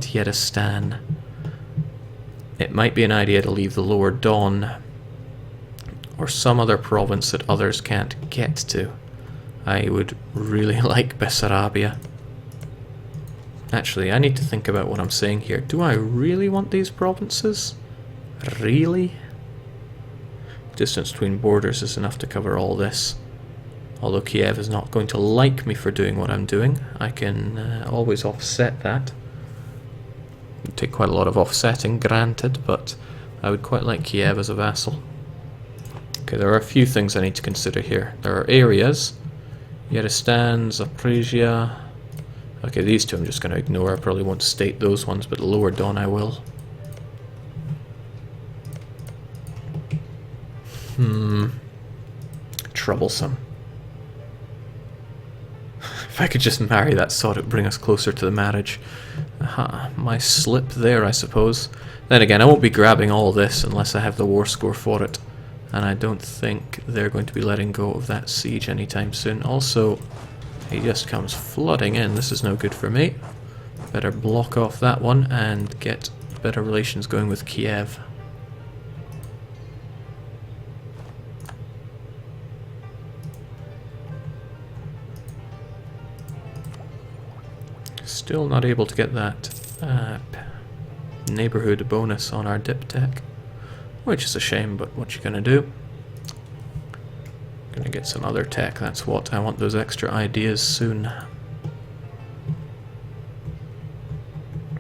can't Yedistan. It might be an idea to leave the Lower Don or some other province that others can't get to. I would really like Bessarabia. Actually, I need to think about what I'm saying here. Do I really want these provinces? Really? Distance between borders is enough to cover all this. Although Kiev is not going to like me for doing what I'm doing, I can always offset that. It'd take quite a lot of offsetting, granted, but I would quite like Kiev as a vassal. Okay, there are a few things I need to consider here. There are areas. Yeristan, Zaporizhia. Okay, these two I'm just going to ignore. I probably won't state those ones, but Lower Don I will. Troublesome. If I could just marry that sod, it would bring us closer to the marriage. Aha, my slip there, I suppose. Then again, I won't be grabbing all this unless I have the war score for it. And I don't think they're going to be letting go of that siege anytime soon. Also, he just comes flooding in. This is no good for me. Better block off that one and get better relations going with Kiev. Still not able to get that neighborhood bonus on our dip tech, which is a shame, but what you gonna do? Gonna get some other tech, that's what. I want those extra ideas soon.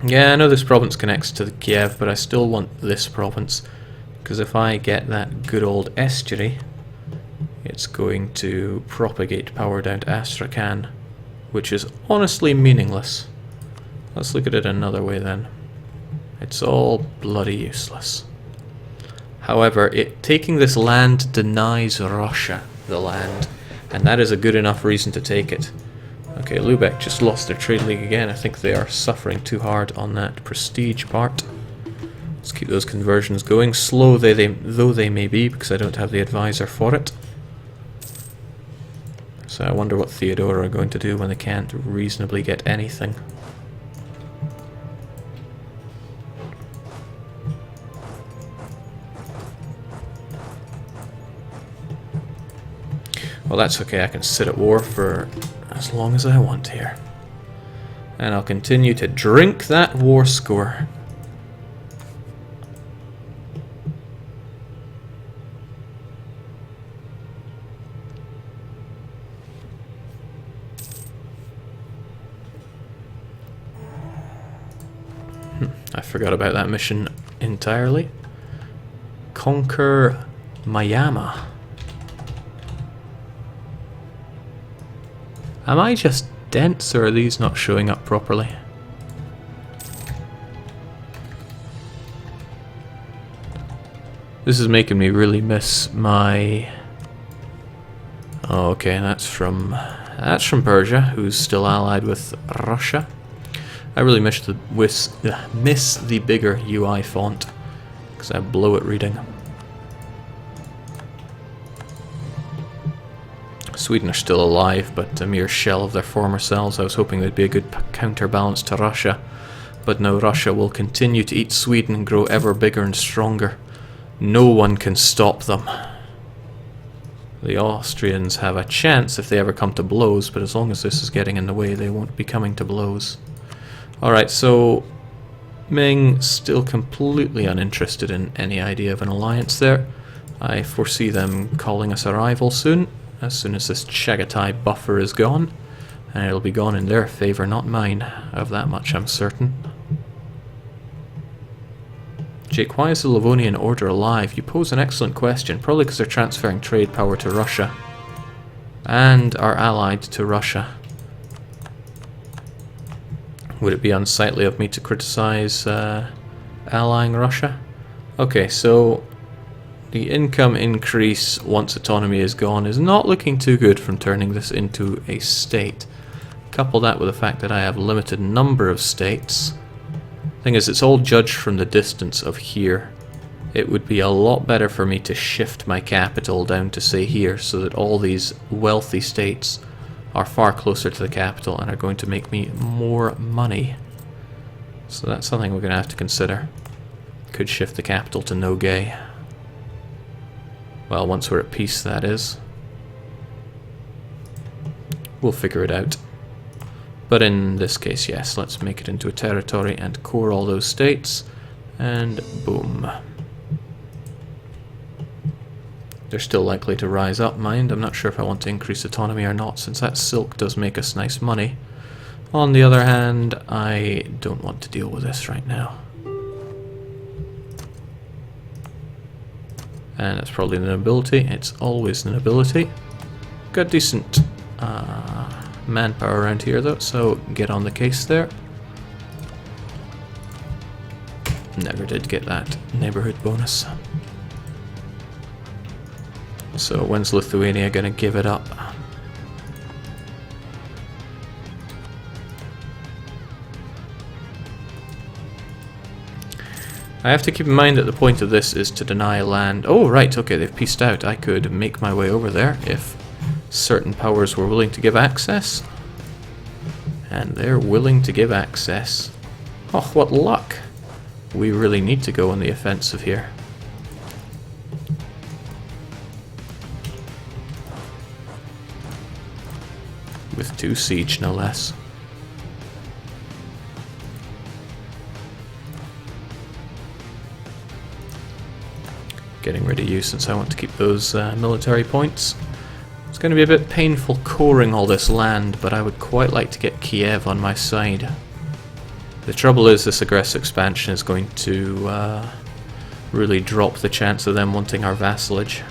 Yeah, I know this province connects to Kiev, but I still want this province, because if I get that good old estuary, it's going to propagate power down to Astrakhan, which is honestly meaningless. Let's look at it another way then. It's all bloody useless. However, taking this land denies Russia the land, and that is a good enough reason to take it. Okay, Lubeck just lost their trade league again. I think they are suffering too hard on that prestige part. Let's keep those conversions going, slow though they may be, because I don't have the advisor for it. So I wonder what Theodora are going to do when they can't reasonably get anything. Well, that's okay. I can sit at war for as long as I want here. And I'll continue to drink that war score. I forgot about that mission entirely. Conquer Miami. Am I just dense, or are these not showing up properly? This is making me really miss my... Oh, okay, that's from Persia, who's still allied with Russia. I really miss the bigger UI font, because I blow at reading. Sweden are still alive, but a mere shell of their former selves. I was hoping they'd be a good counterbalance to Russia. But no, Russia will continue to eat Sweden and grow ever bigger and stronger. No one can stop them. The Austrians have a chance if they ever come to blows, but as long as this is getting in the way, they won't be coming to blows. Alright, so Ming still completely uninterested in any idea of an alliance there. I foresee them calling us a rival soon as this Chagatai buffer is gone. And it'll be gone in their favour, not mine. Of that much I'm certain. Jake, why is the Livonian Order alive? You pose an excellent question. Probably because they're transferring trade power to Russia. And are allied to Russia. Would it be unsightly of me to criticize allying Russia? Okay, so the income increase once autonomy is gone is not looking too good from turning this into a state. Couple that with the fact that I have limited number of states. Thing is, it's all judged from the distance of here. It would be a lot better for me to shift my capital down to, say, here, so that all these wealthy states are far closer to the capital and are going to make me more money. So that's something we're going to have to consider. Could shift the capital to Nogay. Well, once we're at peace, that is. We'll figure it out. But in this case, yes, let's make it into a territory and core all those states. And boom. They're still likely to rise up, mind. I'm not sure if I want to increase autonomy or not, since that silk does make us nice money. On the other hand, I don't want to deal with this right now. And it's probably the nobility. It's always the nobility. Got decent manpower around here though, so get on the case there. Never did get that neighborhood bonus. So when's Lithuania gonna give it up? I have to keep in mind that the point of this is to deny land. Oh, right, okay, they've pieced out. I could make my way over there if certain powers were willing to give access. And they're willing to give access. Oh, what luck! We really need to go on the offensive here. With 2 siege, no less. Getting rid of you since I want to keep those military points. It's going to be a bit painful coring all this land, but I would quite like to get Kiev on my side. The trouble is this aggressive expansion is going to really drop the chance of them wanting our vassalage.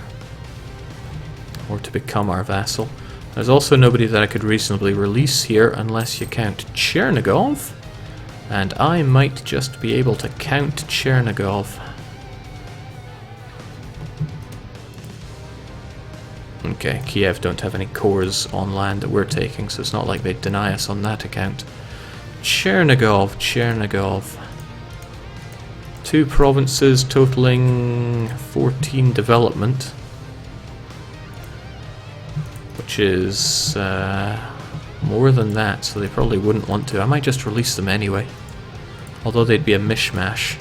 Or to become our vassal. There's also nobody that I could reasonably release here unless you count Chernigov. And I might just be able to count Chernigov. Okay, Kiev don't have any cores on land that we're taking, so it's not like they'd deny us on that account. Chernigov. 2 provinces totaling 14 development. Which is more than that, so they probably wouldn't want to. I might just release them anyway. Although they'd be a mishmash.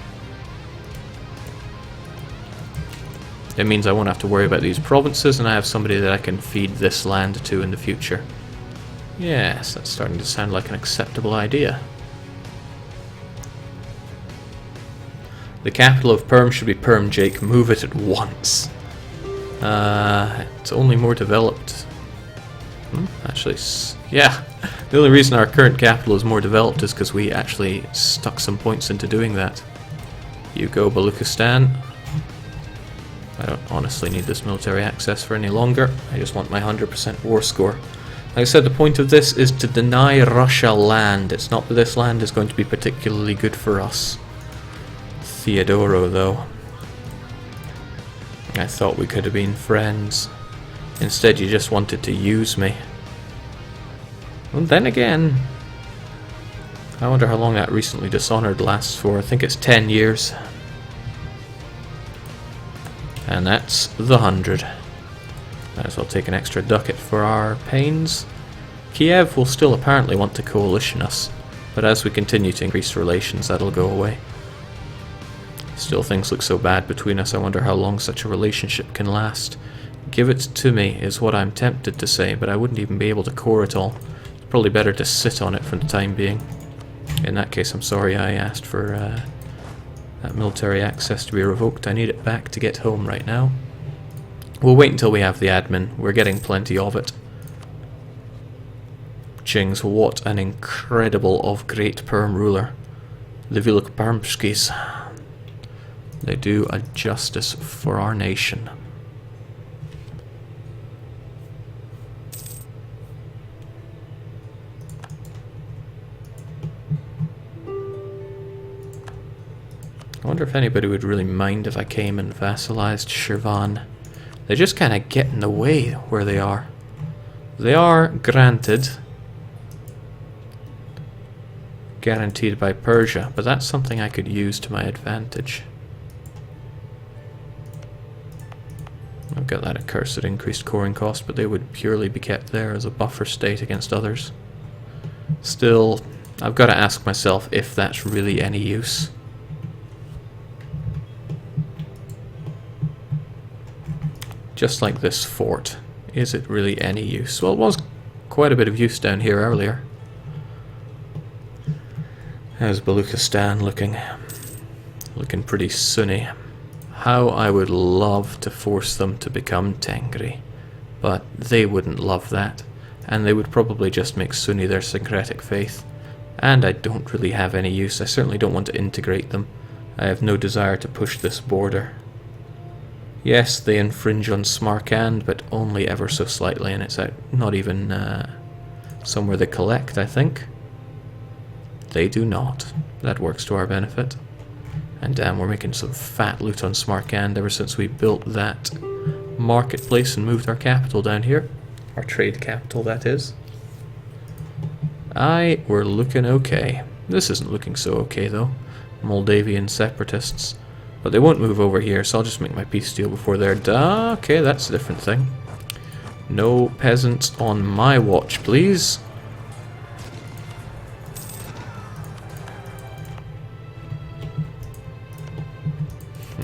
It means I won't have to worry about these provinces, and I have somebody that I can feed this land to in the future. Yes, that's starting to sound like an acceptable idea. The capital of Perm should be Perm, Jake. Move it at once. It's only more developed. Actually, yeah. The only reason our current capital is more developed is because we actually stuck some points into doing that. You go, Baluchistan. I don't honestly need this military access for any longer. I just want my 100% war score. Like I said, the point of this is to deny Russia land. It's not that this land is going to be particularly good for us. Theodoro, though. I thought we could have been friends. Instead, you just wanted to use me. And then again, I wonder how long that recently dishonored lasts for. I think it's 10 years. And that's the 100. Might as well take an extra ducat for our pains. Kiev will still apparently want to coalition us, but as we continue to increase relations, that'll go away. Still, things look so bad between us, I wonder how long such a relationship can last. Give it to me is what I'm tempted to say, but I wouldn't even be able to core it all. It's probably better to sit on it for the time being. In that case, I'm sorry I asked for that military access to be revoked. I need it back to get home right now. We'll wait until we have the admin. We're getting plenty of it. Jings, what an incredible of great Perm ruler. The Viluk Permskis. They do a justice for our nation. I wonder if anybody would really mind if I came and vassalized Shirvan. They just kind of get in the way where they are. They are, granted, guaranteed by Persia, but that's something I could use to my advantage. I've got that accursed increased coring cost, but they would purely be kept there as a buffer state against others. Still, I've got to ask myself if that's really any use. Just like this fort. Is it really any use? Well, it was quite a bit of use down here earlier. How's Baluchistan looking? Looking pretty Sunni. How I would love to force them to become Tengri. But they wouldn't love that. And they would probably just make Sunni their syncretic faith. And I don't really have any use. I certainly don't want to integrate them. I have no desire to push this border. Yes, they infringe on Smarkand, but only ever so slightly, and it's out, not even somewhere they collect, I think. They do not. That works to our benefit. And damn, we're making some fat loot on Smarkand ever since we built that marketplace and moved our capital down here. Our trade capital, that is. Aye, we're looking okay. This isn't looking so okay, though. Moldavian separatists. But they won't move over here, so I'll just make my peace deal before they're done. Okay, that's a different thing. No peasants on my watch, please.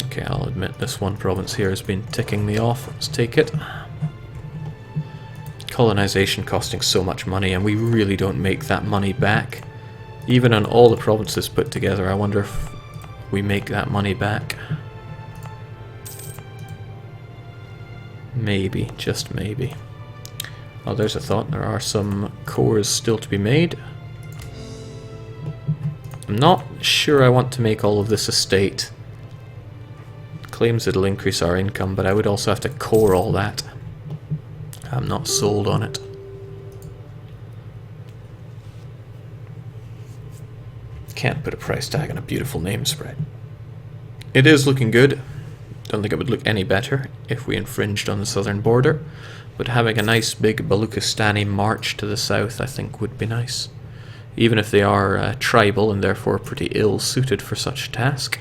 Okay, I'll admit this one province here has been ticking me off. Let's take it. Colonization costing so much money, and we really don't make that money back. Even on all the provinces put together, I wonder if we make that money back. Maybe, just maybe. Oh, there's a thought. There are some cores still to be made. I'm not sure I want to make all of this estate. It claims it'll increase our income, but I would also have to core all that. I'm not sold on it. Can't put a price tag on a beautiful name spread. It is looking good. Don't think it would look any better if we infringed on the southern border, but having a nice big Baluchistani march to the south I think would be nice, even if they are tribal and therefore pretty ill-suited for such a task.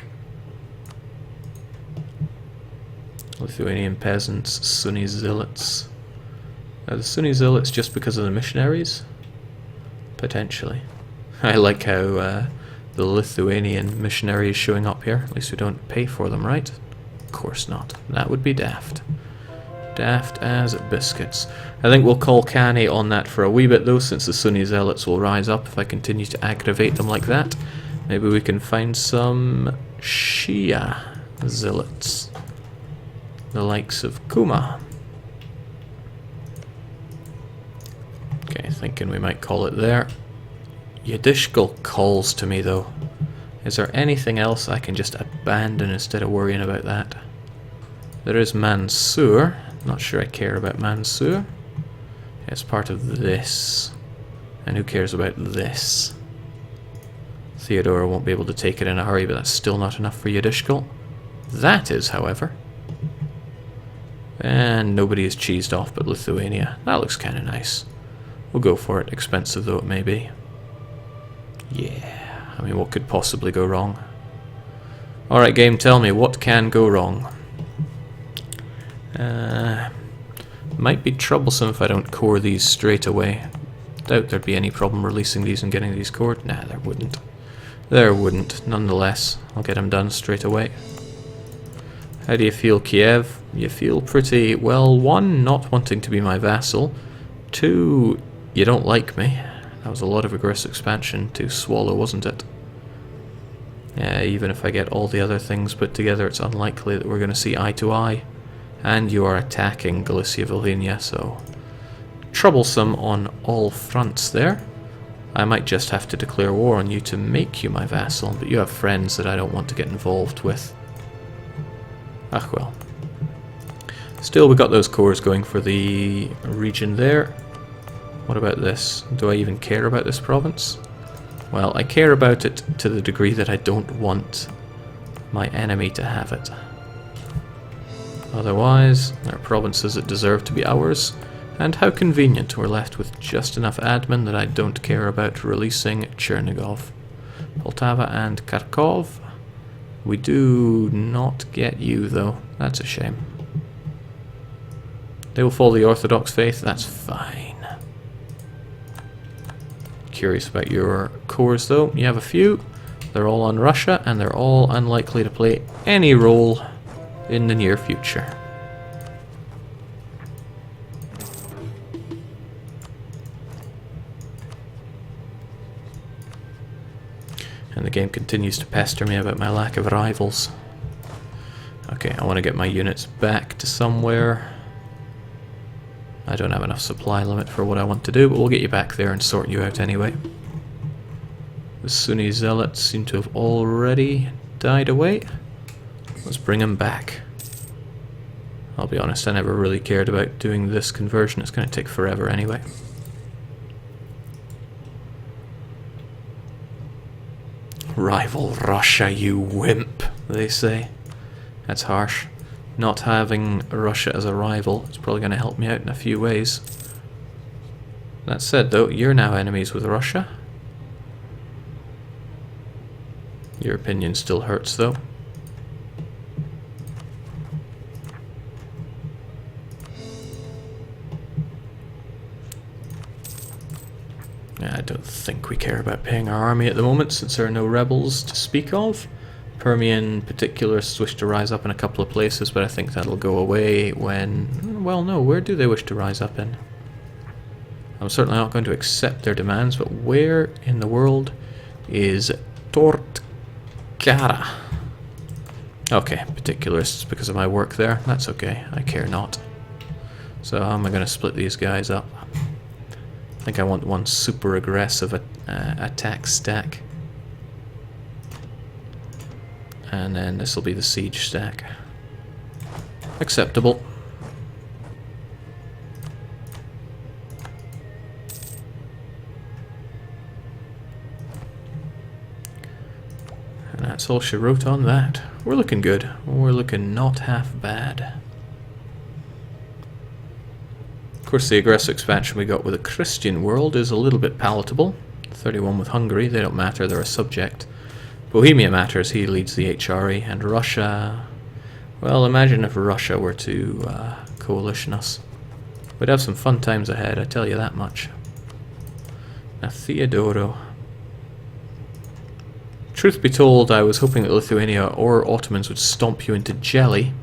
Lithuanian peasants, Sunni zealots. Are the Sunni zealots just because of the missionaries? Potentially. I like how the Lithuanian missionary is showing up here. At least we don't pay for them, right? Of course not. That would be daft. Daft as biscuits. I think we'll call Canny on that for a wee bit though, since the Sunni zealots will rise up if I continue to aggravate them like that. Maybe we can find some Shia zealots. The likes of Kuma. Okay, thinking we might call it there. Yidishkal calls to me though. Is there anything else I can just abandon instead of worrying about that? There is Mansur. Not sure I care about Mansur. It's part of this. And who cares about this? Theodora won't be able to take it in a hurry, but that's still not enough for Yidishkal. That is, however. And nobody is cheesed off but Lithuania. That looks kind of nice. We'll go for it, expensive though it may be. Yeah, I mean, what could possibly go wrong? Alright game, tell me, what can go wrong? Might be troublesome if I don't core these straight away. Doubt there'd be any problem releasing these and getting these cored. Nah, there wouldn't. There wouldn't. Nonetheless, I'll get them done straight away. How do you feel, Kiev? You feel pretty, well, one, not wanting to be my vassal. Two, you don't like me. That was a lot of aggressive expansion to swallow, wasn't it? Yeah, even if I get all the other things put together, it's unlikely that we're going to see eye to eye. And you are attacking Galicia-Volhynia, so troublesome on all fronts there. I might just have to declare war on you to make you my vassal, but you have friends that I don't want to get involved with. Ah well. Still, we got those cores going for the region there. What about this? Do I even care about this province? Well, I care about it to the degree that I don't want my enemy to have it. Otherwise, there are provinces that deserve to be ours, and how convenient we're left with just enough admin that I don't care about releasing Chernigov. Poltava and Kharkov. We do not get you, though. That's a shame. They will follow the Orthodox faith, that's fine. Curious about your cores though. You have a few. They're all on Russia, and they're all unlikely to play any role in the near future. And the game continues to pester me about my lack of rivals. Okay, I want to get my units back to somewhere. I don't have enough supply limit for what I want to do, but we'll get you back there and sort you out anyway. The Sunni zealots seem to have already died away. Let's bring them back. I'll be honest, I never really cared about doing this conversion. It's going to take forever anyway. Rival Russia, you wimp, they say. That's harsh. Not having Russia as a rival is probably going to help me out in a few ways. That said though, you're now enemies with Russia. Your opinion still hurts though. I don't think we care about paying our army at the moment since there are no rebels to speak of. Permian particularists wish to rise up in a couple of places, but I think that'll go away when... Well, no, where do they wish to rise up in? I'm certainly not going to accept their demands, but where in the world is Tortkara? Okay, particularists because of my work there. That's okay, I care not. So how am I going to split these guys up? I think I want one super aggressive attack stack. And then this will be the siege stack. Acceptable. And that's all she wrote on that. We're looking good. We're looking not half bad. Of course, the aggressive expansion we got with the Christian world is a little bit palatable. 31 with Hungary, they don't matter, they're a subject. Bohemia matters, he leads the HRE, and Russia... Well, imagine if Russia were to coalition us. We'd have some fun times ahead, I tell you that much. Now, Theodoro. Truth be told, I was hoping that Lithuania or Ottomans would stomp you into jelly,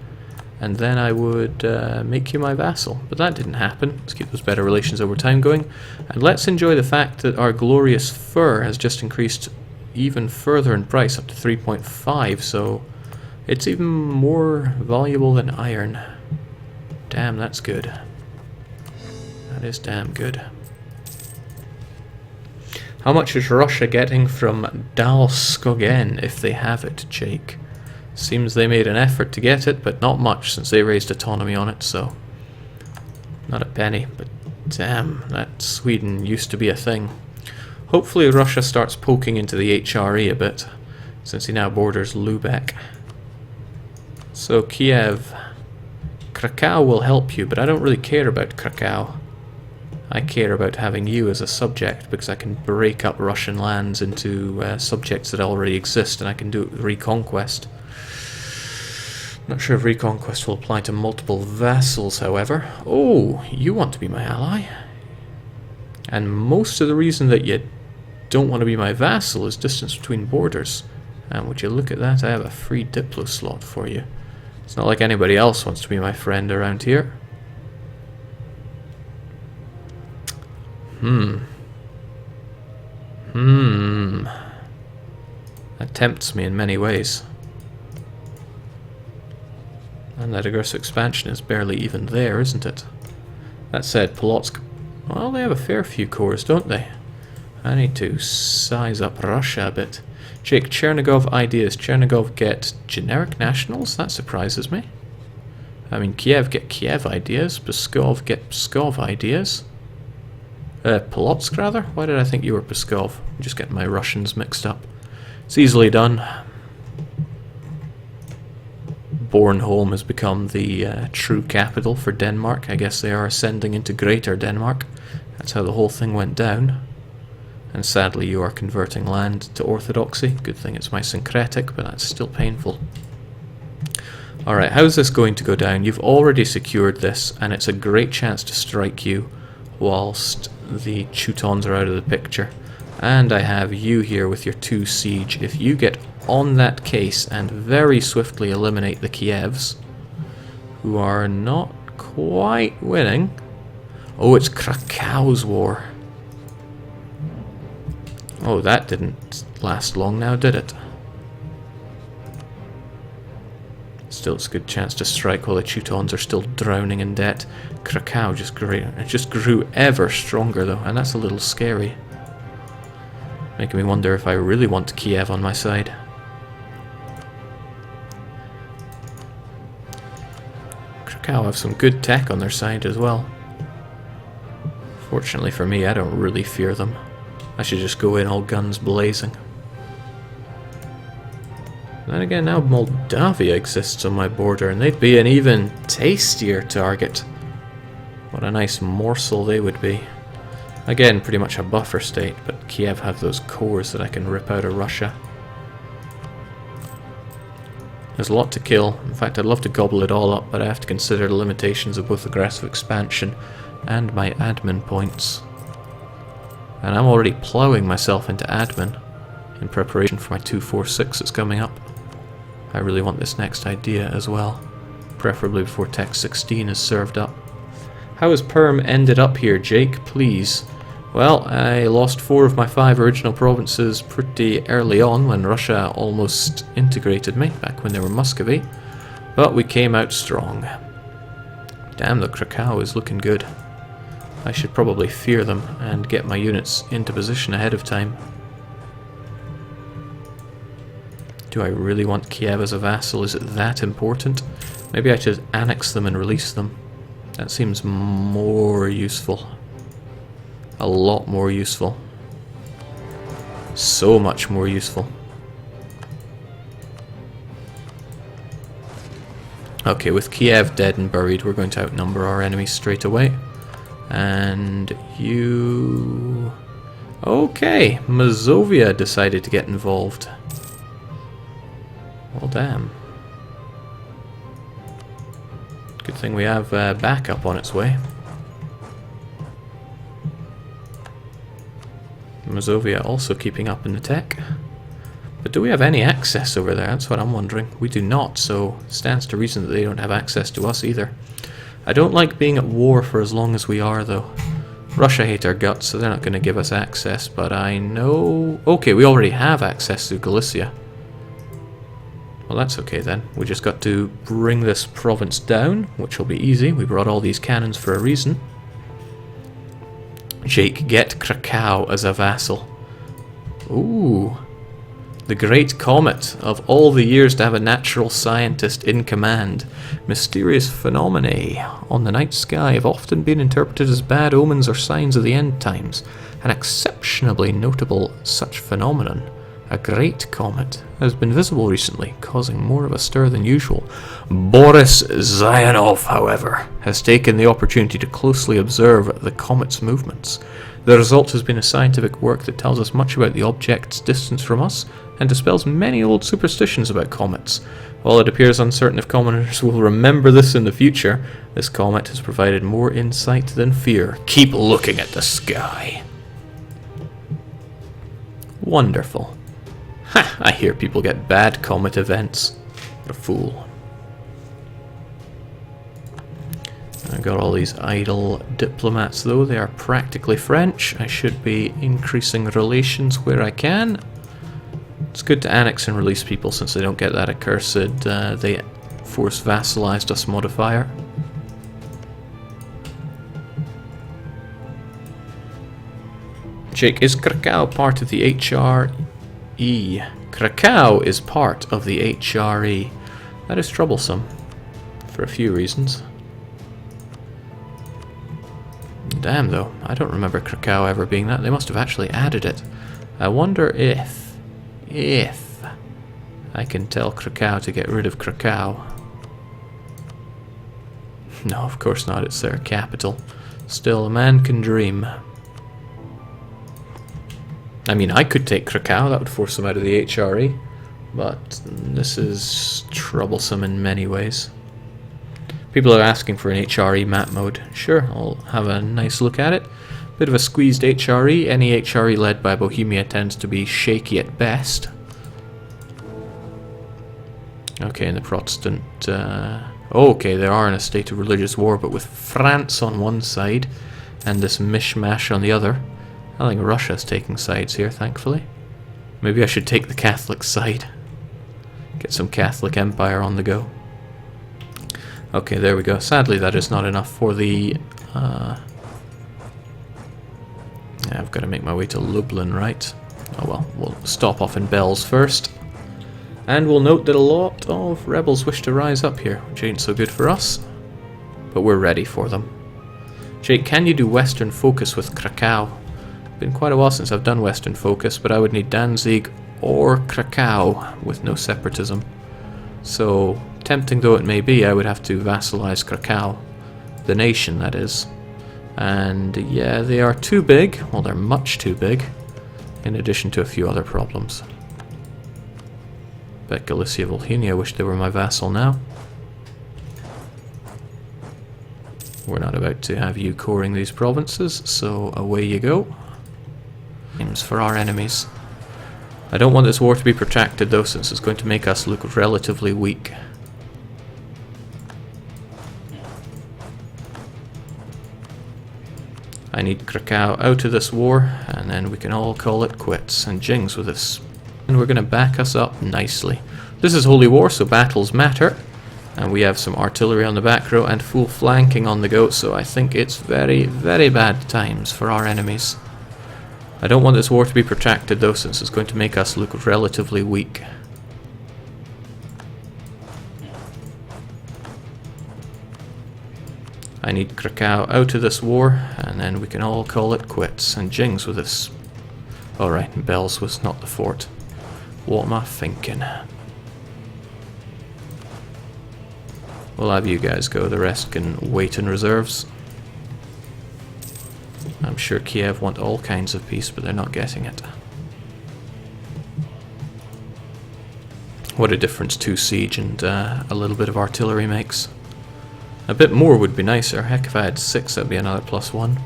and then I would make you my vassal. But that didn't happen. Let's keep those better relations over time going. And let's enjoy the fact that our glorious fur has just increased even further in price, up to 3.5, so it's even more valuable than iron. Damn, that's good. That is damn good. How much is Russia getting from Dalskogen, if they have it, Jake? Seems they made an effort to get it, but not much since they raised autonomy on it, so... Not a penny, but damn, that Sweden used to be a thing. Hopefully Russia starts poking into the HRE a bit, since he now borders Lubeck. So Kiev. Krakow will help you, but I don't really care about Krakow. I care about having you as a subject, because I can break up Russian lands into subjects that already exist, and I can do it with Reconquest. Not sure if Reconquest will apply to multiple vassals, however. Oh, you want to be my ally? And most of the reason that you don't want to be my vassal is distance between borders. And would you look at that, I have a free Diplo slot for you. It's not like anybody else wants to be my friend around here. That tempts me in many ways. And that aggressive expansion is barely even there, isn't it? That said, Polotsk... Well, they have a fair few cores, don't they? I need to size up Russia a bit. Jake, Chernigov ideas. Chernigov get generic nationals? That surprises me. I mean, Kiev get Kiev ideas. Pskov get Pskov ideas. Polotsk, rather? Why did I think you were Pskov? I'm just getting my Russians mixed up. It's easily done. Bornholm has become the true capital for Denmark. I guess they are ascending into Greater Denmark. That's how the whole thing went down. And sadly you are converting land to orthodoxy. Good thing it's my syncretic, but that's still painful. Alright, how's this going to go down? You've already secured this, and it's a great chance to strike you whilst the Teutons are out of the picture. And I have you here with your 2 siege. If you get on that case and very swiftly eliminate the Kievs, who are not quite winning. Oh, it's Krakow's war. Oh, that didn't last long now, did it? Still, it's a good chance to strike while the Teutons are still drowning in debt. Krakow just grew ever stronger, though, and that's a little scary. Making me wonder if I really want Kiev on my side. Krakow have some good tech on their side as well. Fortunately for me, I don't really fear them. I should just go in all guns blazing. Then again, now Moldavia exists on my border, and they'd be an even tastier target. What a nice morsel they would be. Again, pretty much a buffer state, but Kiev have those cores that I can rip out of Russia. There's a lot to kill. In fact, I'd love to gobble it all up, but I have to consider the limitations of both aggressive expansion and my admin points. And I'm already ploughing myself into admin in preparation for my 246 that's coming up. I really want this next idea as well, preferably before Tech 16 is served up. How has Perm ended up here, Jake? Please. Well, I lost 4 of my 5 original provinces pretty early on when Russia almost integrated me, back when they were Muscovy, but we came out strong. Damn, the Krakow is looking good. I should probably fear them and get my units into position ahead of time. Do I really want Kiev as a vassal? Is it that important? Maybe I should annex them and release them. That seems more useful. A lot more useful. So much more useful. Okay, with Kiev dead and buried, we're going to outnumber our enemies straight away. And you... Okay, Mazovia decided to get involved. Well, damn. Good thing we have backup on its way. Mazovia also keeping up in the tech. But do we have any access over there? That's what I'm wondering. We do not, so it stands to reason that they don't have access to us either. I don't like being at war for as long as we are, though. Russia hate our guts, so they're not going to give us access, but I know... Okay, we already have access to Galicia. Well, that's okay then. We just got to bring this province down, which will be easy. We brought all these cannons for a reason. Jake, get Krakow as a vassal. Ooh. The Great Comet. Of all the years to have a natural scientist in command. Mysterious phenomena on the night sky have often been interpreted as bad omens or signs of the end times. An exceptionally notable such phenomenon, a great comet, has been visible recently, causing more of a stir than usual. Boris Zyanov, however, has taken the opportunity to closely observe the comet's movements. The result has been a scientific work that tells us much about the object's distance from us and dispels many old superstitions about comets. While it appears uncertain if commoners will remember this in the future, this comet has provided more insight than fear. Keep looking at the sky. Wonderful. Ha! I hear people get bad comet events. What a fool. I got all these idle diplomats though, they are practically French. I should be increasing relations where I can. It's good to annex and release people since they don't get that accursed they force vassalized us modifier. Jake, is Krakow part of the HRE? Krakow is part of the HRE. That is troublesome for a few reasons. Damn though, I don't remember Krakow ever being that. They must have actually added it. I wonder if I can tell Krakow to get rid of Krakow. No, of course not, it's their capital. Still, a man can dream. I mean, I could take Krakow, that would force them out of the HRE, but this is troublesome in many ways. People are asking for an HRE map mode. Sure, I'll have a nice look at it. Bit of a squeezed HRE. Any HRE led by Bohemia tends to be shaky at best. Okay, and the Protestant... okay, they are in a state of religious war, but with France on one side and this mishmash on the other. I think Russia's taking sides here, thankfully. Maybe I should take the Catholic side. Get some Catholic Empire on the go. Okay, there we go. Sadly, that is not enough for the... yeah, I've got to make my way to Lublin, right? Oh well, we'll stop off in Bells first. And we'll note that a lot of rebels wish to rise up here, which ain't so good for us. But we're ready for them. Jake, can you do Western Focus with Krakow? Been quite a while since I've done Western Focus, but I would need Danzig or Krakow with no separatism. So, tempting though it may be, I would have to vassalize Krakow. The nation, that is. And yeah, they are too big. Well, they're much too big. In addition to a few other problems. Bet Galicia Volhynia wish they were my vassal now. We're not about to have you coring these provinces, so away you go. Aims for our enemies. I don't want this war to be protracted though, since it's going to make us look relatively weak. I need Krakow out of this war, and then we can all call it quits. And Jing's with us. And we're going to back us up nicely. This is Holy War, so battles matter. And we have some artillery on the back row and full flanking on the go, so I think it's very, very bad times for our enemies. I don't want this war to be protracted though, since it's going to make us look relatively weak. I need Krakow out of this war, and then we can all call it quits. And Jing's with us. Alright, Bells was not the fort. What am I thinking? We'll have you guys go, the rest can wait in reserves. I'm sure Kiev want all kinds of peace, but they're not getting it. What a difference 2 siege and a little bit of artillery makes. A bit more would be nicer. Heck, if I had 6, that'd be another +1.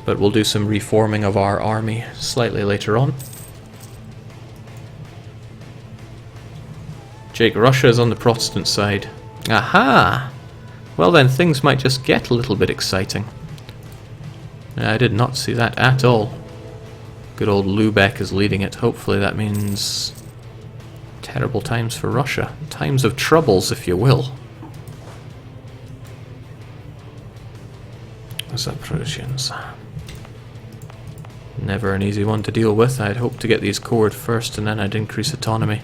But we'll do some reforming of our army slightly later on. Jake, Russia is on the Protestant side. Aha! Well then, things might just get a little bit exciting. I did not see that at all. Good old Lubeck is leading it. Hopefully that means terrible times for Russia. Times of troubles, if you will. Zaporozhians. Never an easy one to deal with. I'd hope to get these cored first and then I'd increase autonomy.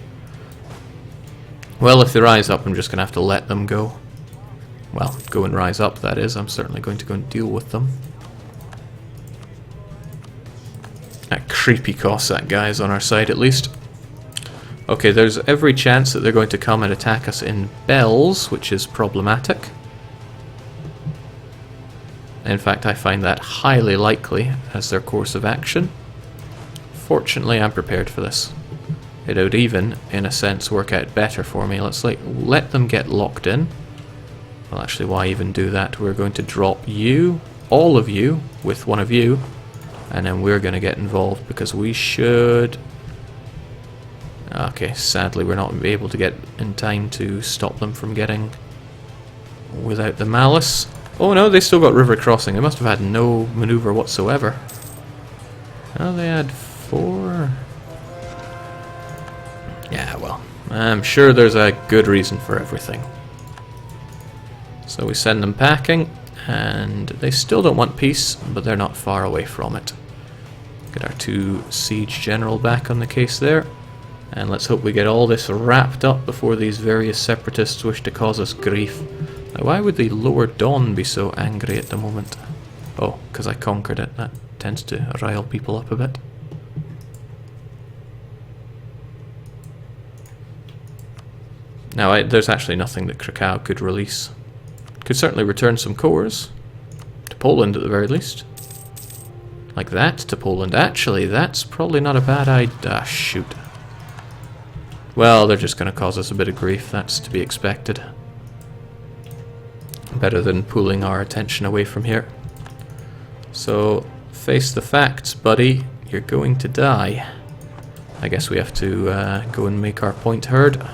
Well, if they rise up, I'm just going to have to let them go. Well, go and rise up, that is. I'm certainly going to go and deal with them. That creepy Cossack guy is on our side, at least. Okay, there's every chance that they're going to come and attack us in Bells, which is problematic. In fact, I find that highly likely as their course of action. Fortunately, I'm prepared for this. It would even, in a sense, work out better for me. Let's let them get locked in. Well, actually, why even do that? We're going to drop you, all of you, with one of you, and then we're going to get involved because we should... Okay, sadly, we're not able to get in time to stop them from getting without the malice. Oh no, they still got river crossing. They must have had no maneuver whatsoever. Oh, they had 4... Yeah, well, I'm sure there's a good reason for everything. So we send them packing, and they still don't want peace, but they're not far away from it. Get our 2 siege general back on the case there, and let's hope we get all this wrapped up before these various separatists wish to cause us grief. Now, why would the Lower Don be so angry at the moment? Oh, because I conquered it. That tends to rile people up a bit. Now, there's actually nothing that Krakow could release. Could certainly return some cores. To Poland, at the very least. Like that, to Poland. Actually, that's probably not a bad idea. Ah, shoot. Well, they're just going to cause us a bit of grief. That's to be expected. Better than pulling our attention away from here. So, Face the facts, buddy. You're going to die. I guess we have to go and make our point heard.